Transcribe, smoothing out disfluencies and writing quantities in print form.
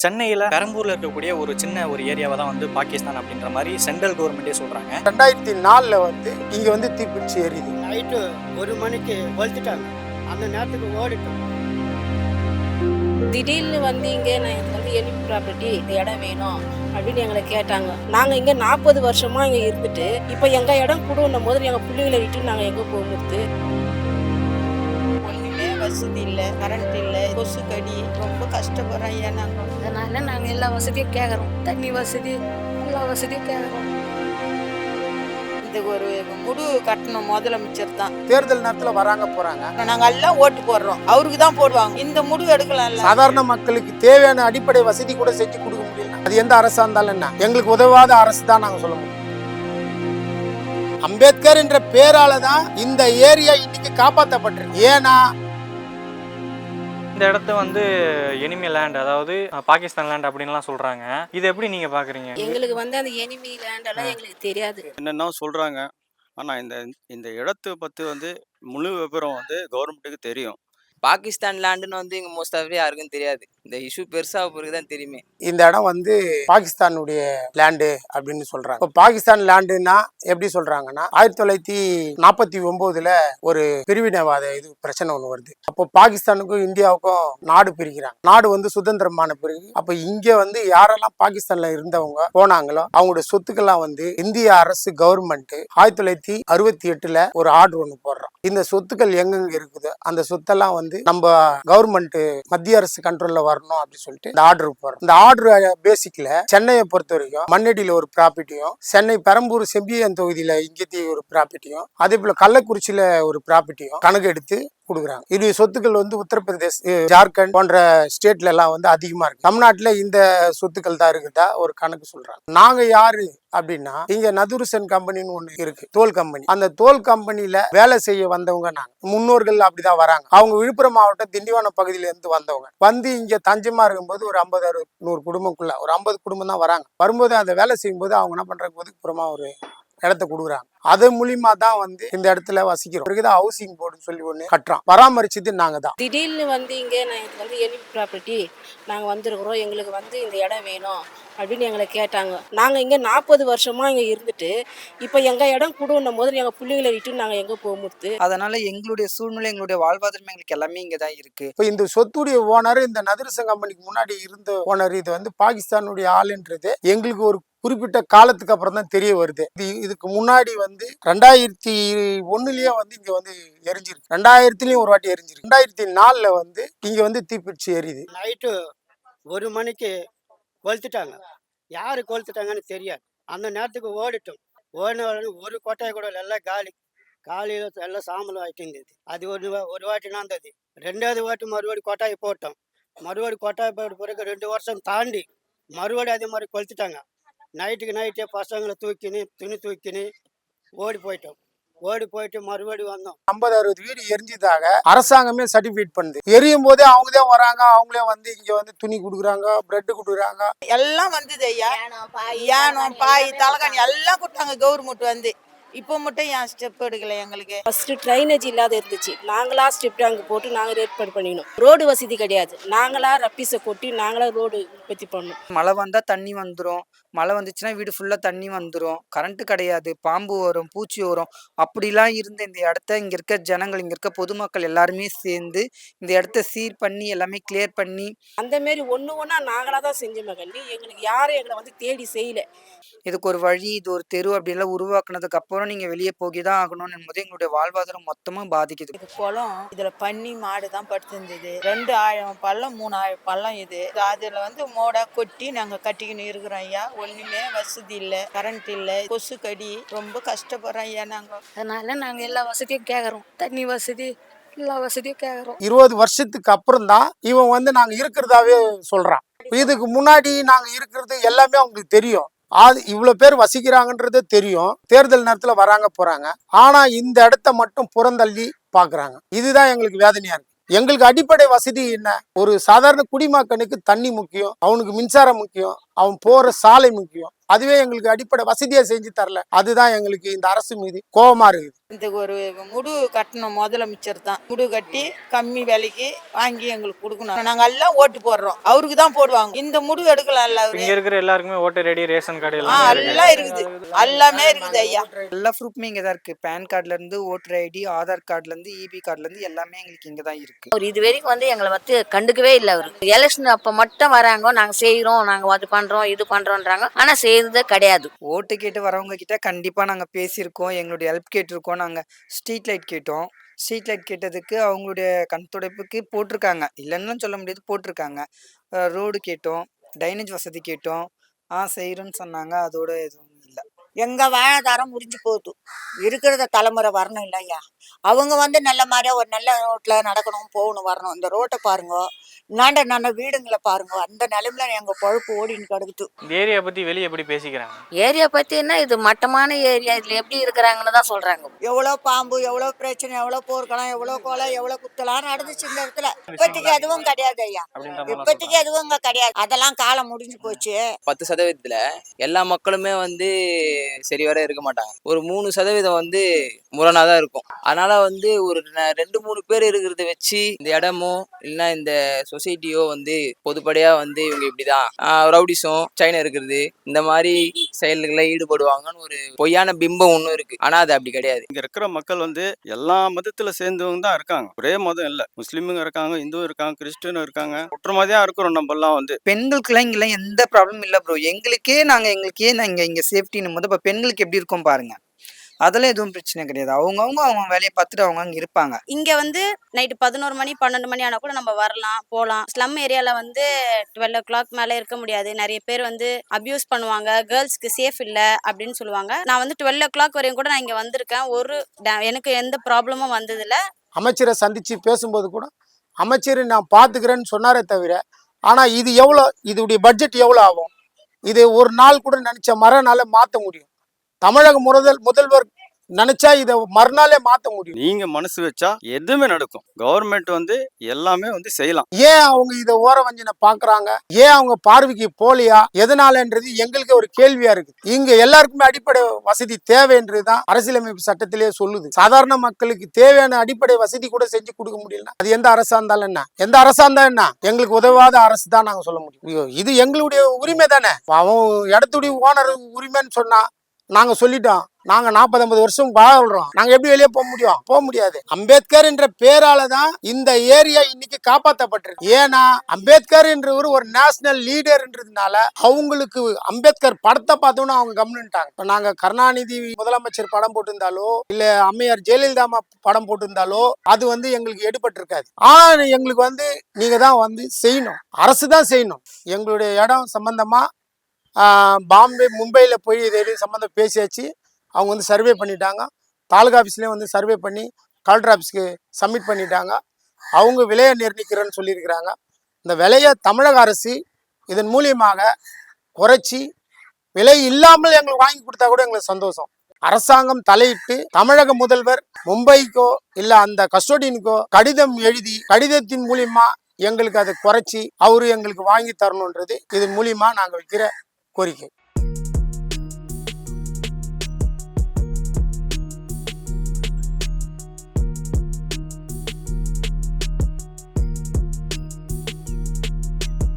சென்னையில் பெரம்பூரில் இருக்கக்கூடிய ஒரு சின்ன ஒரு ஏரியாவை தான் வந்து பாகிஸ்தான் அப்படின்ற மாதிரி சென்ட்ரல் கவர்மெண்ட்டே சொல்கிறாங்க. 2004 இங்கே தீப்பிடிச்சு எரியுது. நைட்டு 1 மணிக்கு வளர்த்துட்டாங்க. அந்த நேரத்துக்கு ஓடிட்டோம். திடீர்னு இங்கே எனக்கு எலி ப்ராப்பர்ட்டி இந்த இடம் வேணும் அப்படின்னு எங்களை கேட்டாங்க. நாங்கள் இங்கே 40 வருஷமா இங்கே இருந்துட்டு இப்போ எங்கள் இடம் கொடுன்னும் போது எங்கள் பிள்ளைங்களை விட்டு நாங்கள் எங்கே போகுது? வசதி இல்லை, கரண்ட் இல்லை, கொசு கடி, ரொம்ப கஷ்டப்படுறோம். ஐயா நாங்கள் எல்லா வசதியும் கேட்குறோம். தண்ணி வசதி எல்லா வசதியும் கேட்குறோம். இதுக்கு ஒரு முடிவு கட்டணும் முதலமைச்சர் தான். தேர்தல் நேரத்தில் வராங்க போறாங்க, நாங்கள் எல்லாம் ஓட்டு போடுறோம், அவருக்கு தான் போடுவாங்க. இந்த முடிவு எடுக்கலாம். சாதாரண மக்களுக்கு தேவையான அடிப்படை வசதி கூட செஞ்சு கொடுக்க முடியல. அது எந்த அரசா இருந்தாலும் என்ன, எங்களுக்கு உதவாத அரசு தான் நாங்கள் சொல்ல முடியும். அம்பேத்கர் என்ற பேரால தான் இந்த ஏரியா இன்னைக்கு காப்பாற்றப்பட்டிருக்கு. ஏன்னா இந்த இடத்த வந்து எனிமி லேண்ட், அதாவது பாகிஸ்தான் லேண்ட் அப்படின்லாம் சொல்றாங்க. இது எப்படி நீங்க பாக்குறீங்க? எங்களுக்கு அந்த எனிமி லேண்ட் எல்லாம் எங்களுக்கு தெரியாது. என்னென்ன சொல்றாங்க, ஆனா இந்த இடத்தை பத்தி முழு விவரம் கவர்மெண்ட்டுக்கு தெரியும். பாகிஸ்தான் லேண்டுன்னு இங்க மோஸ்ட் ஆஃப் யாருக்கும் தெரியாது. இந்த இஷ்யூ பெருசா பிறகு தான் தெரியுமே. இந்த இடம் பாகிஸ்தானுடைய லேண்டு அப்படின்னு சொல்றாங்க. இப்போ பாகிஸ்தான் லேண்டுன்னா எப்படி சொல்றாங்கன்னா 1949 ஒரு பிரிவினைவாத பிரச்சனை ஒண்ணு வருது. அப்போ பாகிஸ்தானுக்கும் இந்தியாவுக்கும் நாடு பிரிக்கிறாங்க. நாடு சுதந்திரமான பிறகு அப்ப இங்க யாரெல்லாம் பாகிஸ்தான்ல இருந்தவங்க போனாங்களோ அவங்களுடைய சொத்துக்கெல்லாம் இந்திய அரசு கவர்மெண்ட் 1968 ஒரு ஆர்டர் ஒண்ணு போடுறோம். இந்த சொத்துக்கள் எங்கெங்க இருக்குது அந்த சொத்தெல்லாம் நம்ம கவர்மெண்ட் மத்திய அரசு கண்ட்ரோல்ல வரணும் அப்படின்னு சொல்லிட்டு இந்த ஆர்டர் போடுறோம். இந்த ஆர்டர் பேசிக்ல சென்னையை பொறுத்த வரைக்கும் மண்ணடியில ஒரு ப்ராப்பர்ட்டியும், சென்னை பெரம்பூர் செம்பியன் தொகுதியில இங்கே ஒரு ப்ராப்பர்ட்டியும், அதே போல கள்ளக்குறிச்சியில ஒரு ப்ராப்பர்ட்டியும் கணக்கு எடுத்து கொடுக்குறாங்க. இது சொத்துக்கள் உத்தரப்பிரதேஷ், ஜார்க்கண்ட் போன்ற ஸ்டேட்ல எல்லாம் அதிகமா இருக்கு. தமிழ்நாட்டுல இந்த சொத்துக்கள் தான் இருக்குதா ஒரு கணக்கு சொல்றாங்க. நாங்க யாரு அப்படின்னா இங்க நதுருசன் கம்பெனின்னு ஒண்ணு இருக்கு, தோல் கம்பெனி. அந்த தோல் கம்பெனில வேலை செய்ய வந்தவங்க நாங்க. முன்னோர்கள் அப்படிதான் வராங்க. அவங்க விழுப்புரம் மாவட்டம் திண்டிவனம் பகுதியில இருந்து வந்தவங்க இங்க தஞ்சமா இருக்கும்போது ஒரு 50-100 குடும்பக்குள்ள ஒரு 50 குடும்பம் தான் வராங்க. வரும்போது அந்த வேலை செய்யும் போது அவங்க என்ன பண்றாங்க, ஒதுக்குப்புறமா ஒரு இடத்த கொடுக்குறாங்க. அது மூலியமா தான் இந்த இடத்துல வசிக்கிறோம். பிறகுதான் ஹவுசிங் போர்டுன்னு சொல்லி ஒண்ணு கட்டுறோம். பராமரிச்சது நாங்க தான். திடீர்னு இங்கே எனக்கு எலி ப்ராப்பர்ட்டி நாங்கள் வந்திருக்கிறோம், எங்களுக்கு இந்த இடம் வேணும் அப்படின்னு எங்களை கேட்டாங்க. நாங்கள் இங்கே 40 வருஷமா இங்கே இருந்துட்டு இப்போ எங்கள் இடம் கொடுன்னும் போது எங்கள் பிள்ளைங்களை விட்டு நாங்கள் எங்கே போகுது? அதனால எங்களுடைய சூழ்நிலை, எங்களுடைய வாழ்வாதாரம் எங்களுக்கு எல்லாமே இங்கே தான் இருக்கு. இப்போ இந்த சொத்துடைய ஓனர், இந்த நதுருசன் கம்பெனிக்கு முன்னாடி இருந்த ஓனர், இது பாகிஸ்தானுடைய ஆளுன்றது எங்களுக்கு ஒரு குறிப்பிட்ட காலத்துக்கு அப்புறம் தான் தெரிய வருது. இதுக்கு முன்னாடி 2001லயே இங்க எரிஞ்சிருக்கு. 2000லயும் ஒரு வாட்டி எரிஞ்சிருக்கு. 2004 இங்க தீப்பிடிச்சு எரியுது. நைட்டு 1 மணிக்கு கொளுத்துட்டாங்க. யாரு கொளுத்துட்டாங்கன்னு தெரியாது. அந்த நேரத்துக்கு ஓடிட்டோம். ஓடின ஒரு கொட்டாய் கூட எல்லாம் காலியில் எல்லாம் சாம்பல் ஆகிட்டு இருந்தது. அது ஒரு வாட்டி நடந்தது. 2வது வாட்டி மறுபடி கொட்டாய் போட்டோம். மறுபடி கொட்டாய் போட்ட பிறகு 2 வருஷம் தாண்டி மறுபடி அதே மாதிரி கொளுத்துட்டாங்க. நைட்டே பசங்களை துணி தூக்கின்னு ஓடி போயிட்டு மறுபடி வந்தோம். 50-60 வீடு எரிஞ்சதாக அரசாங்கமே சர்டிபிகேட் பண்ணுது. எரியும் போதே அவங்க தான் வராங்க. அவங்களே இங்க துணி கொடுக்குறாங்க, பிரெட் கொடுக்குறாங்க. எல்லாம் வந்தது ஐயா. யானம், பாய், தலகாணி எல்லாம் கொடுத்தாங்க கவர்மெண்ட். இப்போ மட்டும் ஏன் ஸ்டெப் எடுக்கல? எங்களுக்கு ஃபர்ஸ்ட் ட்ரைனேஜ் இல்லாத இருந்துச்சு. நாங்களா ஸ்டெப் டேங்க் போட்டு நாங்கள் ஏற்பாடு பண்ணிக்கணும். ரோடு வசதி கிடையாது. நாங்களா ரப்பீஸை கொட்டி நாங்களா ரோடு உற்பத்தி பண்ணணும். மழை வந்தால் தண்ணி வந்துடும். மழை வந்துச்சுன்னா வீடு ஃபுல்லாக தண்ணி வந்துடும். கரண்ட்டு கிடையாது, பாம்பு வரும், பூச்சி வரும். அப்படிலாம் இருந்த இந்த இடத்த இங்கே இருக்க ஜனங்கள், இங்கே இருக்க பொதுமக்கள் எல்லாருமே சேர்ந்து இந்த இடத்த சீர் பண்ணி எல்லாமே கிளியர் பண்ணி அந்தமாரி ஒன்றா நாங்களாக தான் செஞ்சோமே கண்டி. எங்களுக்கு யாரும் எங்களை தேடி செய்யலை. இதுக்கு ஒரு வழி, இது ஒரு தெரு அப்படின்லாம் உருவாக்குனதுக்கு அப்புறம் நீங்கள் வெளியே போகி தான் ஆகணும் என்பது எங்களுடைய வாழ்வாதாரம் மொத்தமாக பாதிக்குது. இது குளம், இதில் பன்னி மாடு தான் படுத்திருந்தது. 2000 பள்ளம் 3000 பள்ளம். இது அதில் மோடா கொட்டி நாங்கள் கட்டிக்கின்னு இருக்கிறோம் ஐயா. ஒன்றுமே வசதி இல்லை, கரண்ட் இல்லை, கொசு கடி, ரொம்ப கஷ்டப்படுறோம் ஐயா. அதனால நாங்கள் எல்லா வசதியும் கேட்குறோம். தண்ணி வசதி எல்லா வசதியும் கேட்குறோம். 20 வருஷத்துக்கு அப்புறம் தான் இவன் நாங்க இருக்கிறதாவே சொல்றான். இதுக்கு முன்னாடி நாங்க இருக்கிறது எல்லாமே அவங்களுக்கு தெரியும். இவ்வளவு பேர் வசிக்கிறாங்கன்றது தெரியும். தேர்தல் நேரத்துல வராங்க போறாங்க. ஆனா இந்த இடத்த மட்டும் புறந்தள்ளி பாக்குறாங்க. இதுதான் எங்களுக்கு வேதனையா இருக்கு. எங்களுக்கு அடிப்படை வசதி என்ன? ஒரு சாதாரண குடிமக்கனுக்கு தண்ணி முக்கியம், அவனுக்கு மின்சாரம் முக்கியம், அவன் போற சாலை முக்கியம். அதுவே எங்களுக்கு அடிப்படை வசதியை செஞ்சு தரல. அதுதான் எங்களுக்கு இந்த அரசு மீது கோபமா இருக்குது. இந்த ஒரு முடு கட்டணும் முதலமைச்சர் தான். முடு கட்டி கம்மி விலைக்கு வாங்கி எங்களுக்கு கொடுக்கணும். நாங்க எல்லாம் ஓட்டு போடுறோம், அவருக்கு தான் போடுவாங்க. இந்த முடு எடுக்கலாம்ல அவரு. இங்க இருக்கிற எல்லாருக்குமே ஓட்டர் ரெடி, ரேஷன் கார்டு எல்லாம் இருக்குது, எல்லாமே இருக்குது ஐயா. எல்லா ப்ரூஃப்மே இங்கே தான் இருக்கு. பேன் கார்டுல இருந்து ஓட்டர் ஐடி, ஆதார் கார்டுல இருந்து இபி கார்டுல இருந்து எல்லாமே எங்களுக்கு இங்க தான் இருக்கு. அவர் இது வரைக்கும் வந்து எங்களை வந்து கண்டுக்கவே இல்லை. அவர் எலெக்ஷன் அப்ப மட்டும் வராங்க, நாங்க செய்யறோம், நாங்க அது பண்றோம் இது பண்றோம்ன்றாங்க, ஆனா செய்யறதே கிடையாது. ஓட்டு கேட்டு வரவங்க கிட்ட கண்டிப்பா நாங்க பேசியிருக்கோம், எங்களுடைய ஹெல்ப் கேட்டிருக்கோம். நாங்க ஸ்ட்ரீட் லைட் கேட்டோம். ஸ்ட்ரீட் லைட் கேட்டதுக்கு அவங்களுடைய கண் துடைப்புக்கு போட்டிருக்காங்க, இல்லைன்னு சொல்ல முடியாது, போட்டிருக்காங்க. ரோடு கேட்டோம், டைனேஜ் வசதி கேட்டோம், செய்யறோம்னு சொன்னாங்க. அதோட எதுவும் இல்லை. எங்க வாழ்வாதாரம் முடிஞ்சு போகுது. இருக்கிறத தலைமுறை வரணும் இல்லையா? அவங்க வந்து நல்ல மாதிரியா ஒரு நல்ல ரோட்ல நடக்கணும், போகணும், வரணும். இந்த ரோட்டை பாருங்க, நல்ல வீடுங்களை பாருங்க, அந்த நிலைமையில எங்க பொழப்பு ஓடின்னு கிடக்குது. இந்த ஏரியா பத்தி வெளியே எப்படி பேசிக்கிறாங்க? ஏரியா பத்தின்னா இது மட்டமான ஏரியா, இதுல எப்படி இருக்கிறாங்கன்னு தான் சொல்றாங்க. எவ்வளோ பாம்பு, எவ்வளோ பிரச்சனை, எவ்வளோ போர்க்கலாம், எவ்வளோ கொலை, எவ்வளோ குத்தலாம் நடந்துச்சு இந்த இடத்துல. இப்போதைக்கு எதுவும் கிடையாது ஐயா, இப்போதைக்கு எதுவும் இங்க கிடையாது. அதெல்லாம் காலம் முடிஞ்சு போச்சு. 10% எல்லா மக்களுமே வந்து சரிவர இருக்க மாட்டாங்க. ஒரு 3% வந்து முரணா தான் இருக்கும். அதனால வந்து ஒரு 2-3 பேர் இருக்கிறத வச்சு இந்த இடமோ இல்லைன்னா இந்த சொசைட்டியோ வந்து பொதுப்படையா வந்து இவங்க இப்படிதான் ரவுடிசம் சைனா இருக்கிறது இந்த மாதிரி செயல்களை ஈடுபடுவாங்கன்னு ஒரு பொய்யான பிம்பம் ஒன்றும் இருக்கு. ஆனா அது அப்படி கிடையாது. இங்க இருக்கிற மக்கள் வந்து எல்லா மதத்துல சேர்ந்தவங்க தான் இருக்காங்க. ஒரே மதம் இல்ல, முஸ்லீமுங்க இருக்காங்க, இந்துவும் இருக்காங்க, கிறிஸ்டியனும் இருக்காங்க. ஒற்றுமதியா இருக்கிறோம் நம்ம எல்லாம் வந்து. பெண்களுக்குலாம் இங்கெல்லாம் எந்த ப்ராப்ளமும் இல்லை ப்ரோ. எங்களுக்கே நாங்கள் இங்கே சேஃப்டின்னு போது இப்போ பெண்களுக்கு எப்படி இருக்கும் பாருங்க. அதெல்லாம் எதுவும் பிரச்சனை கிடையாது. அவங்கவுங்க அவங்க வேலையை பார்த்துட்டு அவங்க அங்கே இருப்பாங்க. இங்கே வந்து நைட்டு 11 மணி 12 மணி ஆனால் கூட நம்ம வரலாம் போகலாம். ஸ்லம் ஏரியாவில் வந்து 12 o'clock மேலே இருக்க முடியாது. நிறைய பேர் வந்து அப்யூஸ் பண்ணுவாங்க, கேர்ள்ஸ்க்கு சேஃப் இல்லை அப்படின்னு சொல்லுவாங்க. நான் வந்து 12 o'clock வரையும் கூட நான் இங்கே வந்திருக்கேன். எனக்கு எந்த ப்ராப்ளமும் வந்ததில்லை. அமைச்சரை சந்திச்சு பேசும்போது கூட அமைச்சர் நான் பார்த்துக்கிறேன்னு சொன்னாரே தவிர, ஆனால் இது எவ்வளோ, இதோடைய பட்ஜெட் எவ்வளோ ஆகும், இது ஒரு நாள் கூட நினைச்ச மறுநாளே மாற்ற முடியும். தமிழக முதல்வர் நினைச்சா இதை மறுநாளே மாற்ற முடியும். நீங்க மனசு வச்சா எதுவுமே நடக்கும். கவர்மெண்ட் வந்து எல்லாமே வந்து செய்யலாம். ஏன் அவங்க இதை ஓர வஞ்சனை பாக்குறாங்க, ஏன் அவங்க பார்வைக்கு போலியா, எதனாலன்றது எங்களுக்கு ஒரு கேள்வியா இருக்கு. இங்க எல்லாருக்குமே அடிப்படை வசதி தேவைன்றதுதான் அரசியலமைப்பு சட்டத்திலேயே சொல்லுது. சாதாரண மக்களுக்கு தேவையான அடிப்படை வசதி கூட செஞ்சு கொடுக்க முடியல. அது எந்த அரசா இருந்தாலும் என்ன, எந்த அரசா இருந்தா என்ன, எங்களுக்கு உதவாத அரசு தான் நாங்க சொல்ல முடியும். இது எங்களுடைய உரிமை தானே. அவன் இடத்துடைய ஓனர் உரிமைன்னு சொன்னா நாங்க சொல்லிட்டோம், நாங்க 40-50 வருஷம் வாழ்றோம், நாங்க எப்படி வெளியே போக முடியாது. அம்பேத்கர் என்ற பேரால தான் இந்த ஏரியா இன்னைக்கு காப்பாற்றப்பட்டிருக்கு. ஏன்னா அம்பேத்கர் என்றவர் ஒரு நேஷனல் லீடர்ன்றதுனால அவங்களுக்கு அம்பேத்கர் படத்தை பார்த்தோன்னு அவங்க கவனிட்டாங்க. இப்ப நாங்க கருணாநிதி முதலமைச்சர் படம் போட்டிருந்தாலோ இல்ல அம்மையார் ஜெயலலிதா படம் போட்டிருந்தாலோ அது வந்து எங்களுக்கு எடுபட்டு இருக்காது. ஆனா எங்களுக்கு வந்து நீங்க தான் வந்து செய்யணும், அரசு தான் செய்யணும். எங்களுடைய இடம் சம்பந்தமா பாம்பே மும்பையில் போய் இதை சம்மந்தம் பேசியாச்சு. அவங்க வந்து சர்வே பண்ணிட்டாங்க. தாலுகா ஆஃபீஸ்லேயும் வந்து சர்வே பண்ணி கலெக்டர் ஆஃபீஸ்க்கு சப்மிட் பண்ணிட்டாங்க. அவங்க விலையை நிர்ணயிக்கிறேன்னு சொல்லியிருக்கிறாங்க. இந்த விலையை தமிழக அரசு இதன் மூலியமாக குறைச்சி விலை இல்லாமல் எங்களுக்கு வாங்கி கொடுத்தா கூட எங்களுக்கு சந்தோஷம். அரசாங்கம் தலையிட்டு தமிழக முதல்வர் மும்பைக்கோ இல்லை அந்த கஸ்டோடியனுக்கோ கடிதம் எழுதி கடிதத்தின் மூலியமா எங்களுக்கு அதை குறைச்சி அவரு எங்களுக்கு வாங்கி தரணுன்றது இதன் மூலியமா நாங்கள் வைக்கிற கோரிக்கை.